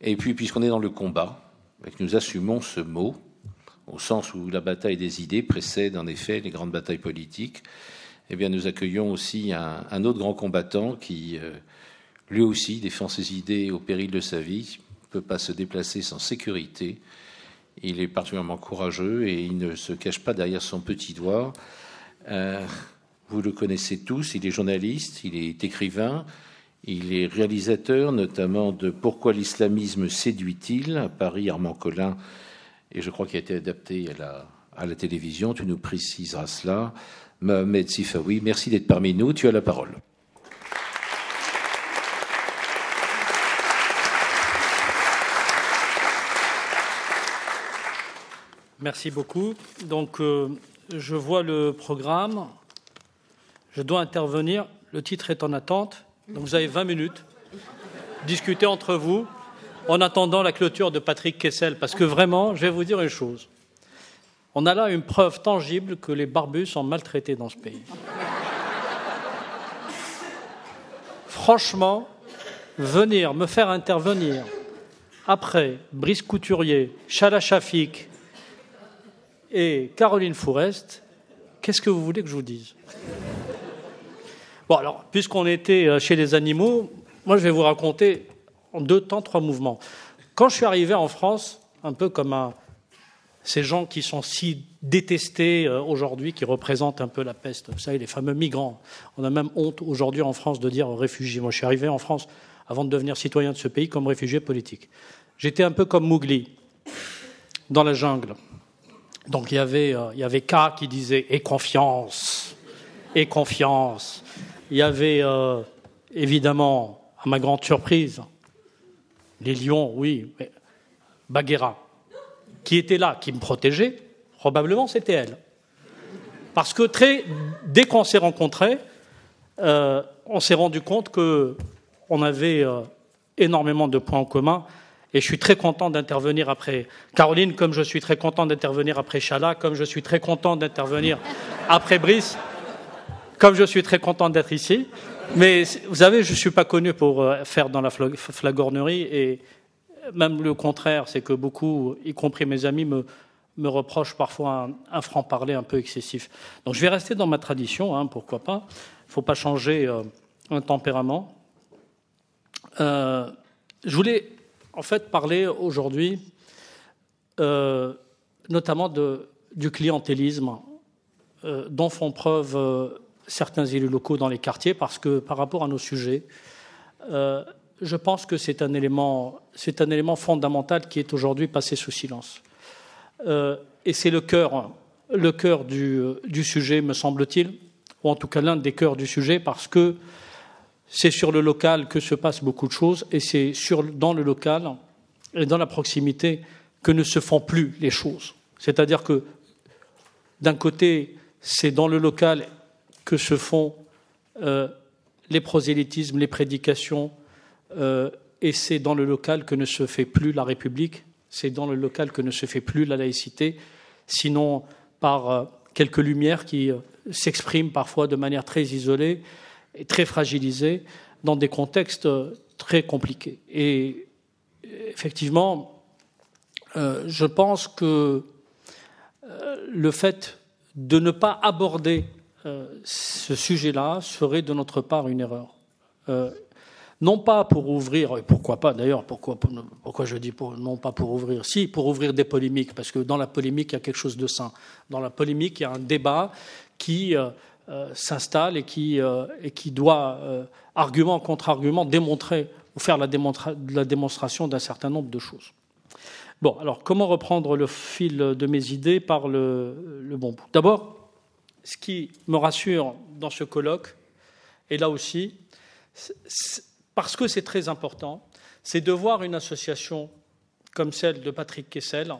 Et puis, puisqu'on est dans le combat, et que nous assumons ce mot, au sens où la bataille des idées précède en effet les grandes batailles politiques, eh bien, nous accueillons aussi un autre grand combattant qui, lui aussi, défend ses idées au péril de sa vie, ne peut pas se déplacer sans sécurité. Il est particulièrement courageux et il ne se cache pas derrière son petit doigt. Vous le connaissez tous, il est journaliste, il est écrivain, il est réalisateur, notamment de Pourquoi l'islamisme séduit-il à Paris, Armand Collin, et je crois qu'il a été adapté à la télévision. Tu nous préciseras cela. Mohamed Sifawi, merci d'être parmi nous. Tu as la parole. Merci beaucoup. Donc, je vois le programme. Je dois intervenir. Le titre est en attente. Donc, vous avez 20 minutes. Discutez entre vous en attendant la clôture de Patrick Kessel. Parce que vraiment, je vais vous dire une chose. On a là une preuve tangible que les barbus sont maltraités dans ce pays. Franchement, venir me faire intervenir après Brice Couturier, Chala Chafik et Caroline Fourest, qu'est-ce que vous voulez que je vous dise? Bon, alors, puisqu'on était chez les animaux, moi je vais vous raconter en 2 temps 3 mouvements. Quand je suis arrivé en France, un peu comme ces gens qui sont si détestés aujourd'hui, qui représentent un peu la peste, vous savez, les fameux migrants. On a même honte aujourd'hui en France de dire réfugiés. Moi, je suis arrivé en France avant de devenir citoyen de ce pays comme réfugié politique. J'étais un peu comme Mowgli, dans la jungle. Donc il y avait K qui disait « et confiance ». Il y avait évidemment, à ma grande surprise, les lions, oui, mais Bagheera, qui était là, qui me protégeait, probablement c'était elle. Parce que dès qu'on s'est rencontrés, on s'est rendu compte qu'on avait énormément de points en commun. Et je suis très content d'intervenir après Caroline, comme je suis très content d'intervenir après Chala, comme je suis très content d'intervenir après Brice, comme je suis très content d'être ici. Mais vous savez, je ne suis pas connu pour faire dans la flagornerie, et même le contraire, c'est que beaucoup, y compris mes amis, me reprochent parfois un franc-parler un peu excessif. Donc je vais rester dans ma tradition, pourquoi pas. Il ne faut pas changer un tempérament. Je voulais en fait parler aujourd'hui notamment du clientélisme dont font preuve certains élus locaux dans les quartiers, parce que par rapport à nos sujets, je pense que c'est un élément fondamental qui est aujourd'hui passé sous silence. Et c'est le cœur du sujet, me semble-t-il, ou en tout cas l'un des cœurs du sujet, parce que c'est sur le local que se passent beaucoup de choses, et c'est dans le local et dans la proximité que ne se font plus les choses. C'est-à-dire que, d'un côté, c'est dans le local que se font les prosélytismes, les prédications, et c'est dans le local que ne se fait plus la République, c'est dans le local que ne se fait plus la laïcité, sinon par quelques lumières qui s'expriment parfois de manière très isolée et très fragilisée dans des contextes très compliqués. Et effectivement, je pense que le fait de ne pas aborder ce sujet-là serait de notre part une erreur. Non pas pour ouvrir, et pourquoi pas d'ailleurs, pourquoi je dis non pas pour ouvrir, si, pour ouvrir des polémiques, parce que dans la polémique, il y a quelque chose de sain. Dans la polémique, il y a un débat qui s'installe et qui doit, argument contre argument, démontrer ou faire la démonstration d'un certain nombre de choses. Bon, alors, comment reprendre le fil de mes idées par le bon bout? D'abord, ce qui me rassure dans ce colloque, et là aussi, parce que c'est très important, c'est de voir une association comme celle de Patrick Kessel,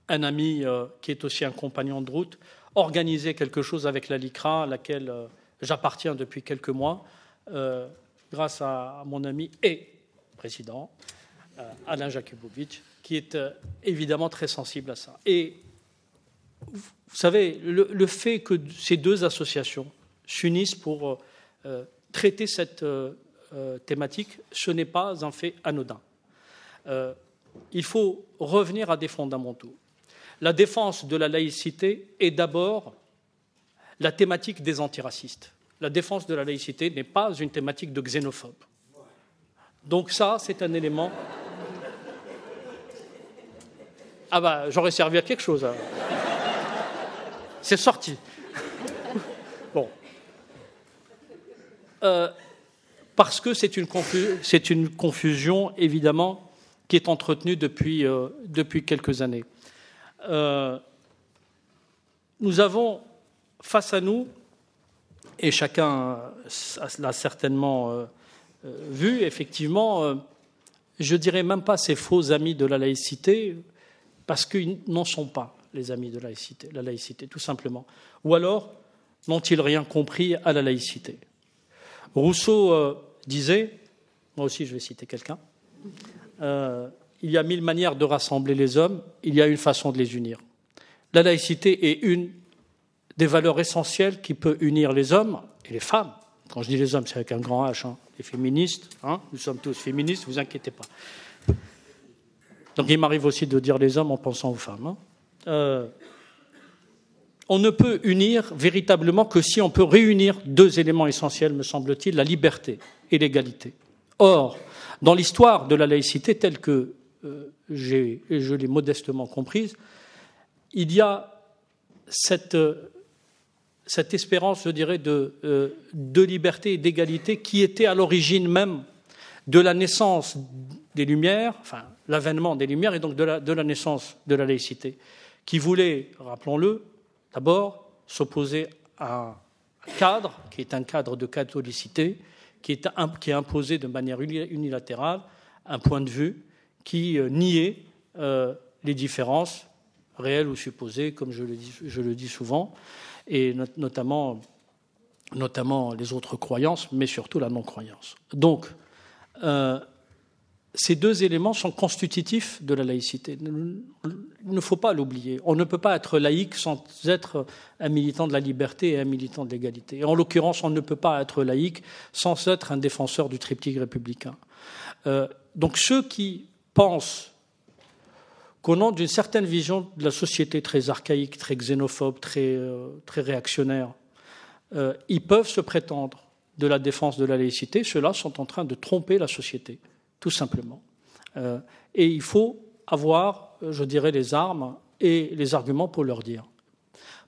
un ami qui est aussi un compagnon de route, organiser quelque chose avec la LICRA, à laquelle j'appartiens depuis quelques mois, grâce à mon ami et président, Alain Jakubowicz, qui est évidemment très sensible à ça. Et vous savez, le fait que ces deux associations s'unissent pour traiter cette thématique, ce n'est pas un fait anodin. il faut revenir à des fondamentaux. La défense de la laïcité est d'abord la thématique des antiracistes. La défense de la laïcité n'est pas une thématique de xénophobes. Donc ça, c'est un élément... Ah bah, j'aurais servi à quelque chose. C'est sorti. Bon. Parce que c'est une confusion, évidemment, qui est entretenue depuis quelques années. Nous avons face à nous, et chacun l'a certainement vu, effectivement, je dirais même pas ces faux amis de la laïcité, parce qu'ils n'en sont pas les amis de la laïcité, tout simplement. Ou alors, n'ont-ils rien compris à la laïcité? Rousseau disait, moi aussi je vais citer quelqu'un, il y a 1000 manières de rassembler les hommes, il y a une façon de les unir. La laïcité est une des valeurs essentielles qui peut unir les hommes et les femmes. Quand je dis les hommes, c'est avec un grand H, hein. Les féministes, hein, nous sommes tous féministes, ne vous inquiétez pas. Donc il m'arrive aussi de dire les hommes en pensant aux femmes. Hein. On ne peut unir véritablement que si on peut réunir deux éléments essentiels, me semble-t-il, la liberté et l'égalité. Or, dans l'histoire de la laïcité telle que je l'ai modestement comprise, il y a cette espérance, je dirais, de liberté et d'égalité qui était à l'origine même de la naissance des Lumières, enfin l'avènement des Lumières et donc de la naissance de la laïcité, qui voulait, rappelons-le, d'abord s'opposer à un cadre qui est un cadre de catholicité, qui est imposé de manière unilatérale, un point de vue qui niait les différences réelles ou supposées, comme je le dis souvent, et notamment les autres croyances, mais surtout la non-croyance. Donc, ces deux éléments sont constitutifs de la laïcité. Il ne faut pas l'oublier. On ne peut pas être laïque sans être un militant de la liberté et un militant de l'égalité. Et en l'occurrence, on ne peut pas être laïque sans être un défenseur du triptyque républicain. Donc ceux qui pensent qu'au nom d'une certaine vision de la société très archaïque, très xénophobe, très réactionnaire, ils peuvent se prétendre de la défense de la laïcité, ceux-là sont en train de tromper la société, tout simplement. Et il faut avoir, je dirais, les armes et les arguments pour leur dire.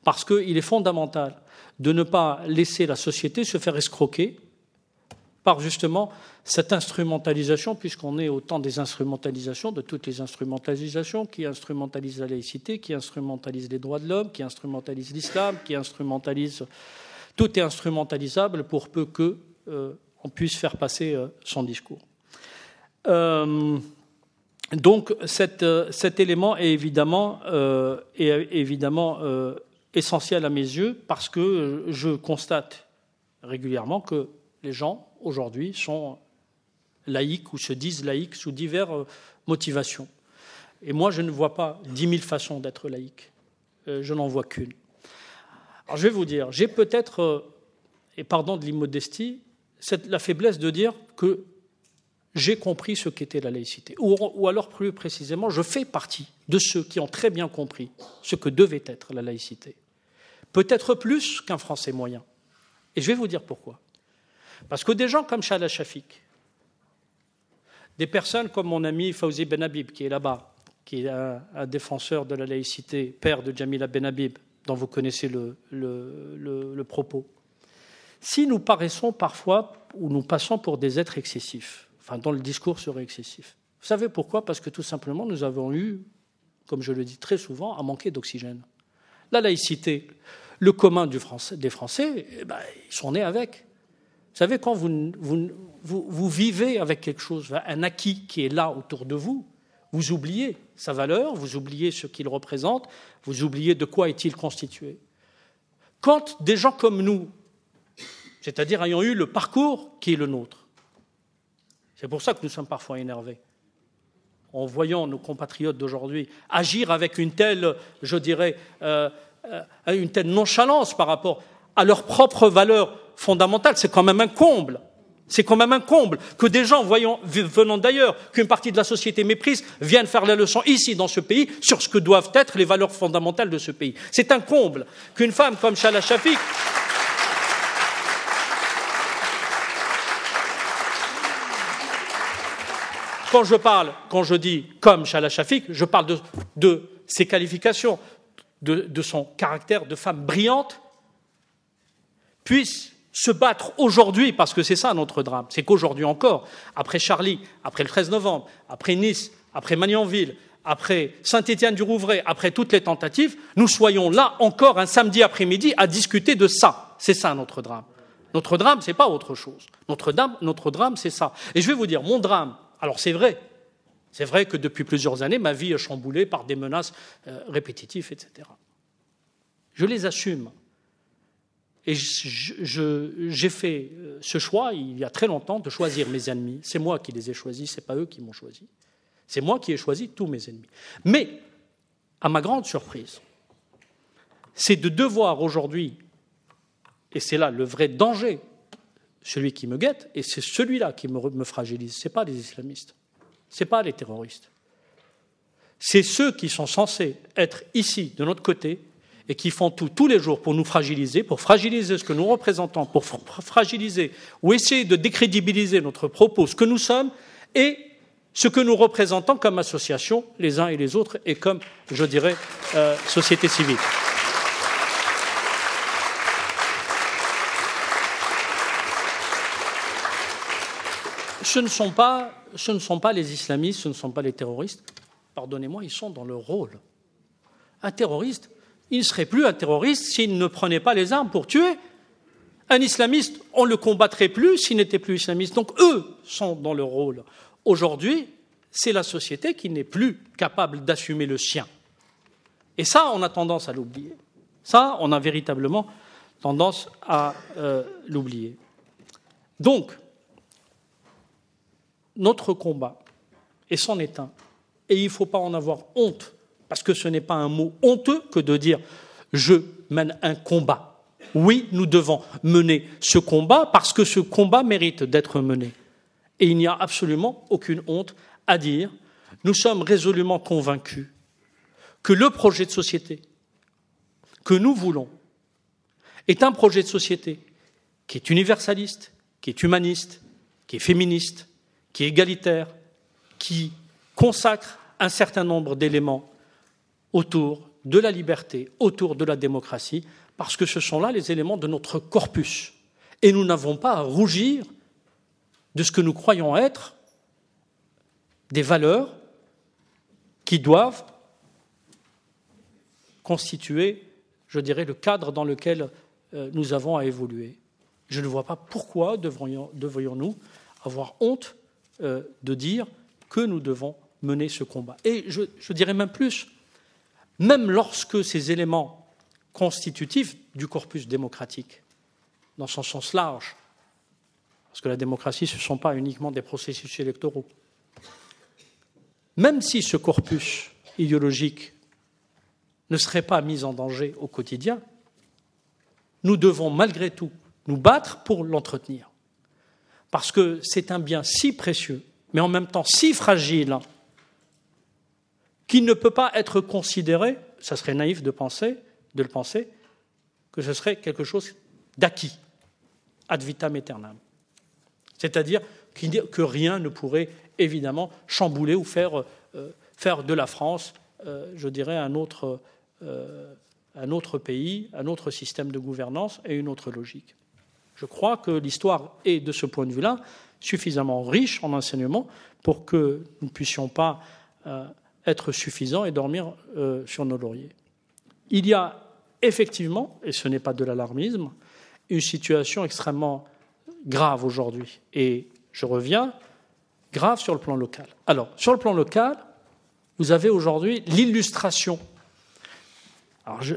Parce qu'il est fondamental de ne pas laisser la société se faire escroquer par justement cette instrumentalisation, puisqu'on est au temps des instrumentalisations, de toutes les instrumentalisations, qui instrumentalisent la laïcité, qui instrumentalisent les droits de l'homme, qui instrumentalisent l'islam, qui instrumentalisent... Tout est instrumentalisable pour peu qu'on puisse faire passer son discours. Donc cet élément est évidemment essentiel à mes yeux, parce que je constate régulièrement que les gens aujourd'hui sont laïcs ou se disent laïcs sous diverses motivations. Et moi, je ne vois pas 10 000 façons d'être laïque. Je n'en vois qu'une. Alors, je vais vous dire, j'ai peut-être, et pardon de l'immodestie, la faiblesse de dire que j'ai compris ce qu'était la laïcité. Ou alors, plus précisément, je fais partie de ceux qui ont très bien compris ce que devait être la laïcité. Peut-être plus qu'un Français moyen. Et je vais vous dire pourquoi. Parce que des gens comme Shala Shafik, des personnes comme mon ami Fawzi Benhabib, qui est là-bas, qui est un défenseur de la laïcité, père de Jamila Benhabib, dont vous connaissez le propos. Si nous paraissons parfois, ou nous passons pour des êtres excessifs, enfin dont le discours serait excessif, vous savez pourquoi? Parce que tout simplement, nous avons eu, comme je le dis très souvent, à manquer d'oxygène. La laïcité, le commun des Français, ils sont nés avec. Vous savez, quand vous vivez avec quelque chose, un acquis qui est là autour de vous, vous oubliez sa valeur, vous oubliez ce qu'il représente, vous oubliez de quoi est-il constitué. Quand des gens comme nous, c'est-à-dire ayant eu le parcours qui est le nôtre, c'est pour ça que nous sommes parfois énervés, en voyant nos compatriotes d'aujourd'hui agir avec une telle, je dirais, une telle nonchalance par rapport à leurs propres valeurs fondamentales, c'est quand même un comble. C'est quand même un comble que des gens venant d'ailleurs, qu'une partie de la société méprise, viennent faire la leçon ici, dans ce pays, sur ce que doivent être les valeurs fondamentales de ce pays. C'est un comble qu'une femme comme Chala Shafik... Quand je dis comme Chala Shafik, je parle de ses qualifications, de son caractère de femme brillante, puisse se battre aujourd'hui, parce que c'est ça notre drame, c'est qu'aujourd'hui encore, après Charlie, après le 13 novembre, après Nice, après Magnanville, après Saint-Étienne-du-Rouvray, après toutes les tentatives, nous soyons là encore un samedi après-midi à discuter de ça. C'est ça notre drame. Notre drame, c'est pas autre chose. Notre drame, c'est ça. Et je vais vous dire, mon drame, alors c'est vrai que depuis plusieurs années, ma vie est chamboulée par des menaces répétitives, etc. Je les assume. Et j'ai fait ce choix, il y a très longtemps, de choisir mes ennemis. C'est moi qui les ai choisis, ce n'est pas eux qui m'ont choisi. C'est moi qui ai choisi tous mes ennemis. Mais, à ma grande surprise, c'est de devoir aujourd'hui, et c'est là le vrai danger, celui qui me guette, et c'est celui-là qui me fragilise. Ce n'est pas les islamistes, ce n'est pas les terroristes. C'est ceux qui sont censés être ici, de notre côté, et qui font tout, tous les jours, pour nous fragiliser, pour fragiliser ce que nous représentons, pour fragiliser ou essayer de décrédibiliser notre propos, ce que nous sommes, et ce que nous représentons comme association, les uns et les autres, et comme, je dirais, société civile. Ce ne sont pas les islamistes, ce ne sont pas les terroristes. Pardonnez-moi, ils sont dans leur rôle. Un terroriste, il ne serait plus un terroriste s'il ne prenait pas les armes pour tuer. Un islamiste, on ne le combattrait plus s'il n'était plus islamiste. Donc eux sont dans leur rôle. Aujourd'hui, c'est la société qui n'est plus capable d'assumer le sien. Et ça, on a tendance à l'oublier. Ça, on a véritablement tendance à l'oublier. Donc, notre combat, et c'en est un, et il ne faut pas en avoir honte, parce que ce n'est pas un mot honteux que de dire « je mène un combat ». Oui, nous devons mener ce combat parce que ce combat mérite d'être mené. Et il n'y a absolument aucune honte à dire « nous sommes résolument convaincus que le projet de société que nous voulons est un projet de société qui est universaliste, qui est humaniste, qui est féministe, qui est égalitaire, qui consacre un certain nombre d'éléments autour de la liberté, autour de la démocratie, parce que ce sont là les éléments de notre corpus. Et nous n'avons pas à rougir de ce que nous croyons être des valeurs qui doivent constituer, je dirais, le cadre dans lequel nous avons à évoluer. Je ne vois pas pourquoi devrions-nous avoir honte de dire que nous devons mener ce combat. Et je dirais même plus, même lorsque ces éléments constitutifs du corpus démocratique, dans son sens large, parce que la démocratie, ce ne sont pas uniquement des processus électoraux, même si ce corpus idéologique ne serait pas mis en danger au quotidien, nous devons malgré tout nous battre pour l'entretenir. Parce que c'est un bien si précieux, mais en même temps si fragile, qu'il ne peut pas être considéré, ça serait naïf de le penser, que ce serait quelque chose d'acquis, ad vitam aeternam. C'est-à-dire que rien ne pourrait évidemment chambouler ou faire de la France, je dirais, un autre pays, un autre système de gouvernance et une autre logique. Je crois que l'histoire est, de ce point de vue-là, suffisamment riche en enseignements pour que nous ne puissions pas être suffisants et dormir sur nos lauriers. Il y a effectivement, et ce n'est pas de l'alarmisme, une situation extrêmement grave aujourd'hui. Et je reviens, grave sur le plan local. Alors, sur le plan local, vous avez aujourd'hui l'illustration. Alors, je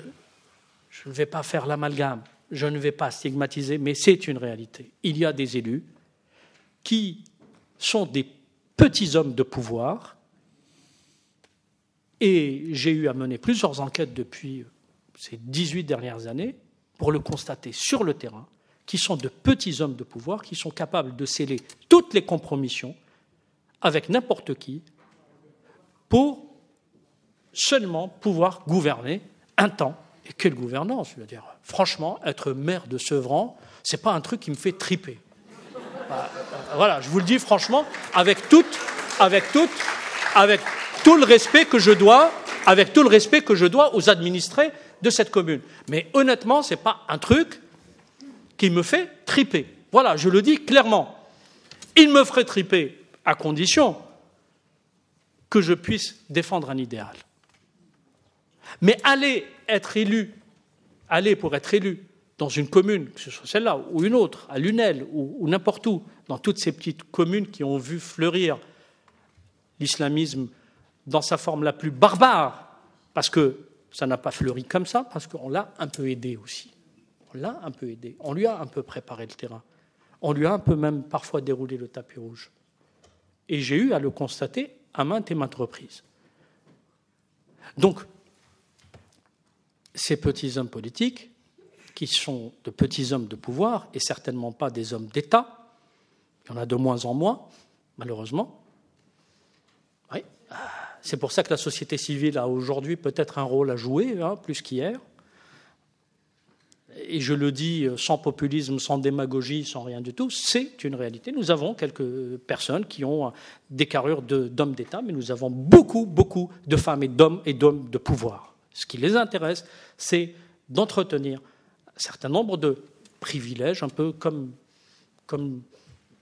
ne vais pas faire l'amalgame, je ne vais pas stigmatiser, mais c'est une réalité. Il y a des élus qui sont des petits hommes de pouvoir, et j'ai eu à mener plusieurs enquêtes depuis ces 18 dernières années pour le constater sur le terrain, qui sont de petits hommes de pouvoir, qui sont capables de sceller toutes les compromissions avec n'importe qui pour seulement pouvoir gouverner un temps. Et quelle gouvernance, je veux dire. Franchement, être maire de Sevran, c'est pas un truc qui me fait triper. Voilà, je vous le dis franchement, avec tout le respect que je dois, aux administrés de cette commune. Mais honnêtement, c'est pas un truc qui me fait triper. Voilà, je le dis clairement. Il me ferait triper à condition que je puisse défendre un idéal. Mais aller pour être élu dans une commune, que ce soit celle-là ou une autre, à Lunel ou n'importe où, dans toutes ces petites communes qui ont vu fleurir l'islamisme dans sa forme la plus barbare, parce que ça n'a pas fleuri comme ça, parce qu'on l'a un peu aidé aussi. On lui a un peu préparé le terrain. On lui a un peu même parfois déroulé le tapis rouge. Et j'ai eu à le constater à maintes et maintes reprises. Donc, ces petits hommes politiques, qui sont de petits hommes de pouvoir et certainement pas des hommes d'État, il y en a de moins en moins, malheureusement. Oui. C'est pour ça que la société civile a aujourd'hui peut-être un rôle à jouer, plus qu'hier. Et je le dis sans populisme, sans démagogie, sans rien du tout, c'est une réalité. Nous avons quelques personnes qui ont des carrures d'hommes d'État, mais nous avons beaucoup, beaucoup de femmes et d'hommes de pouvoir. Ce qui les intéresse, c'est d'entretenir un certain nombre de privilèges, un peu comme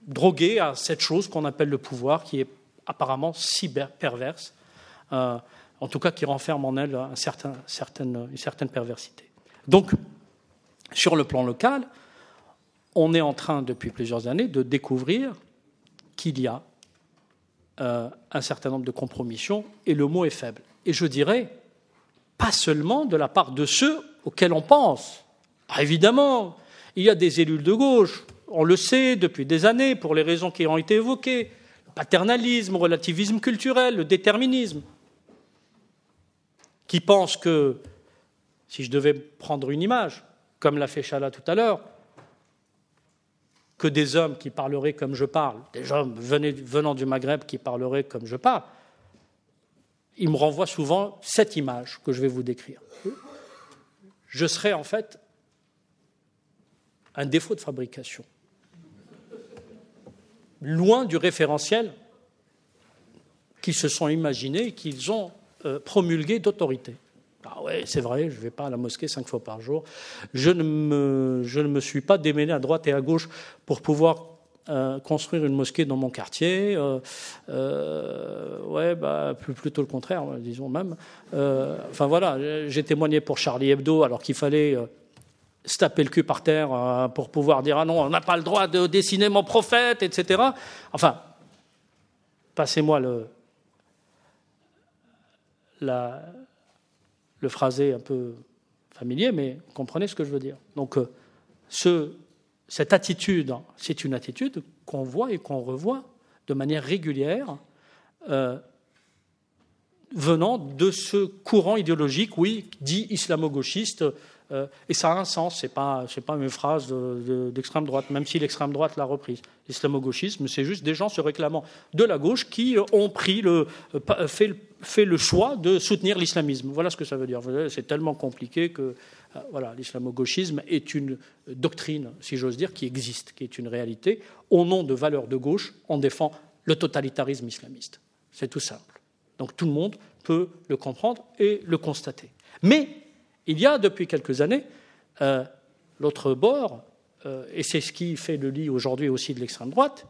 drogués à cette chose qu'on appelle le pouvoir, qui est apparemment si perverse, en tout cas qui renferme en elle une certaine perversité. Donc, sur le plan local, on est en train, depuis plusieurs années, de découvrir qu'il y a un certain nombre de compromissions, et le mot est faible. Et je dirais, pas seulement de la part de ceux auxquels on pense. Évidemment, il y a des élus de gauche, on le sait depuis des années, pour les raisons qui ont été évoquées, le paternalisme, le relativisme culturel, le déterminisme, qui pensent que, si je devais prendre une image, comme l'a fait Chala tout à l'heure, que des hommes qui parleraient comme je parle, des hommes venant du Maghreb qui parleraient comme je parle, ils me renvoient souvent cette image que je vais vous décrire. Je serais en fait un défaut de fabrication, loin du référentiel qu'ils se sont imaginés et qu'ils ont promulgué d'autorité. Ah ouais, c'est vrai, je ne vais pas à la mosquée 5 fois par jour. Je ne me suis pas démêlé à droite et à gauche pour pouvoir construire une mosquée dans mon quartier. Plutôt le contraire, disons même. Enfin voilà, j'ai témoigné pour Charlie Hebdo alors qu'il fallait se taper le cul par terre pour pouvoir dire « Ah non, on n'a pas le droit de dessiner mon prophète », etc. Enfin, passez-moi le phrasé un peu familier, mais vous comprenez ce que je veux dire. Donc, cette attitude, c'est une attitude qu'on voit et qu'on revoit de manière régulière venant de ce courant idéologique, oui, dit islamo-gauchiste, et ça a un sens, c'est pas une phrase d'extrême droite, même si l'extrême droite l'a reprise. L'islamo-gauchisme, c'est juste des gens se réclamant de la gauche qui ont fait le choix de soutenir l'islamisme. Voilà ce que ça veut dire. C'est tellement compliqué que voilà, l'islamo-gauchisme est une doctrine, si j'ose dire, qui existe, qui est une réalité. Au nom de valeurs de gauche, on défend le totalitarisme islamiste. C'est tout simple. Donc tout le monde peut le comprendre et le constater. Mais il y a depuis quelques années l'autre bord, et c'est ce qui fait le lit aujourd'hui aussi de l'extrême droite,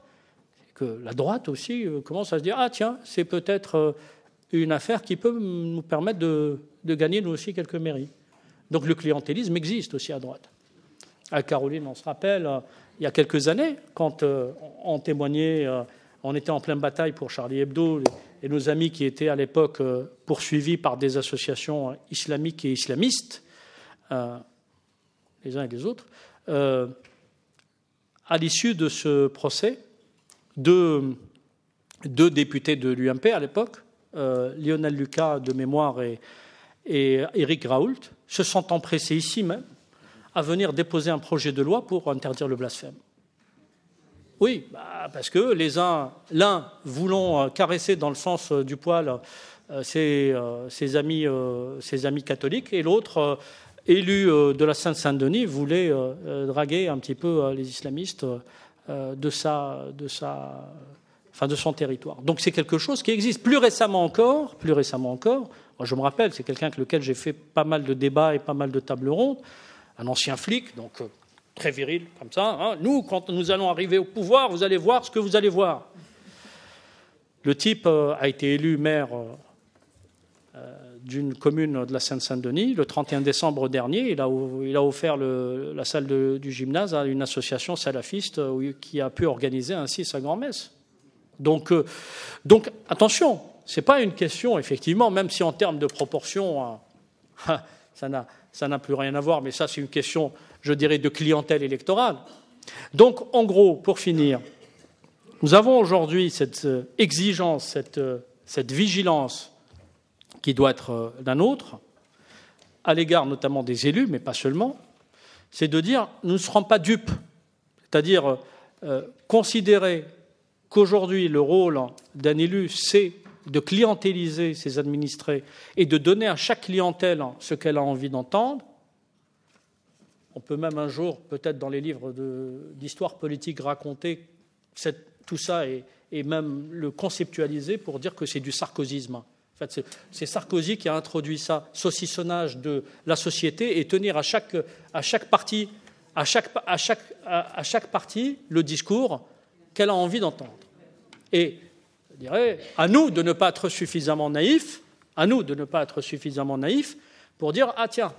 que la droite aussi commence à se dire « Ah tiens, c'est peut-être une affaire qui peut nous permettre de gagner nous aussi quelques mairies ». Donc le clientélisme existe aussi à droite. À Caroline, on se rappelle, il y a quelques années, quand on témoignait, on était en pleine bataille pour Charlie Hebdo, et nos amis qui étaient à l'époque poursuivis par des associations islamiques et islamistes, les uns et les autres, à l'issue de ce procès, deux députés de l'UMP à l'époque, Lionel Lucas de mémoire et Éric Raoult, se sont empressés ici même à venir déposer un projet de loi pour interdire le blasphème. Oui, parce que l'un voulant caresser dans le sens du poil ses amis catholiques, et l'autre, élu de la Seine-Saint-Denis, voulait draguer un petit peu les islamistes de son territoire. Donc c'est quelque chose qui existe. Plus récemment encore, moi je me rappelle, c'est quelqu'un avec lequel j'ai fait pas mal de débats et pas mal de tables rondes, un ancien flic, donc très viril, comme ça. Hein. Nous, quand nous allons arriver au pouvoir, vous allez voir ce que vous allez voir. Le type a été élu maire d'une commune de la Seine-Saint-Denis. Le 31 décembre dernier, il a offert la salle du gymnase à une association salafiste qui a pu organiser ainsi sa grand-messe. Donc attention, ce n'est pas une question, effectivement, même si en termes de proportion, ça n'a plus rien à voir, mais ça c'est une question, je dirais, de clientèle électorale. Donc en gros, pour finir, nous avons aujourd'hui cette exigence, cette vigilance qui doit être la nôtre, à l'égard notamment des élus, mais pas seulement, c'est de dire nous ne serons pas dupes, c'est-à-dire considérer qu'aujourd'hui le rôle d'un élu, c'est de clientéliser ses administrés et de donner à chaque clientèle ce qu'elle a envie d'entendre. On peut même un jour, peut-être dans les livres d'histoire politique, raconter tout ça et même le conceptualiser pour dire que c'est du sarkozysme. En fait, c'est Sarkozy qui a introduit ça, saucissonnage de la société et tenir à chaque partie le discours qu'elle a envie d'entendre. Et je dirais, à nous de ne pas être suffisamment naïfs, pour dire ah tiens,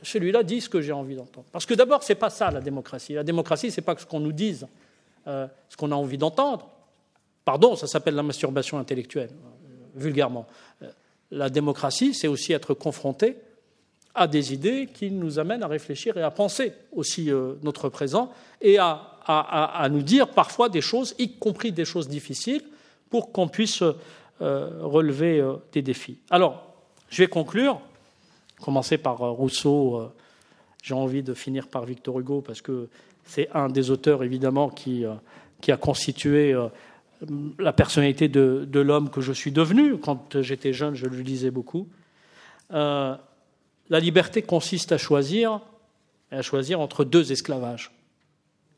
celui-là dit ce que j'ai envie d'entendre. Parce que d'abord, c'est pas ça la démocratie. La démocratie, c'est pas ce qu'on nous dise, ce qu'on a envie d'entendre. Pardon, ça s'appelle la masturbation intellectuelle, vulgairement. La démocratie, c'est aussi être confronté à des idées qui nous amènent à réfléchir et à penser aussi notre présent et à nous dire parfois des choses, y compris des choses difficiles, pour qu'on puisse relever des défis. Alors, je vais conclure, commencer par Rousseau, j'ai envie de finir par Victor Hugo, parce que c'est un des auteurs, évidemment, qui a constitué la personnalité de l'homme que je suis devenu. Quand j'étais jeune, je le lisais beaucoup. La liberté consiste à choisir entre deux esclavages.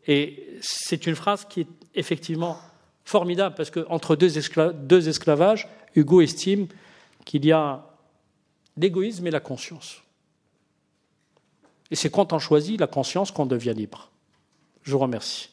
Et c'est une phrase qui est effectivement formidable, parce qu'entre deux esclavages, Hugo estime qu'il y a l'égoïsme et la conscience. Et c'est quand on choisit la conscience qu'on devient libre. Je vous remercie.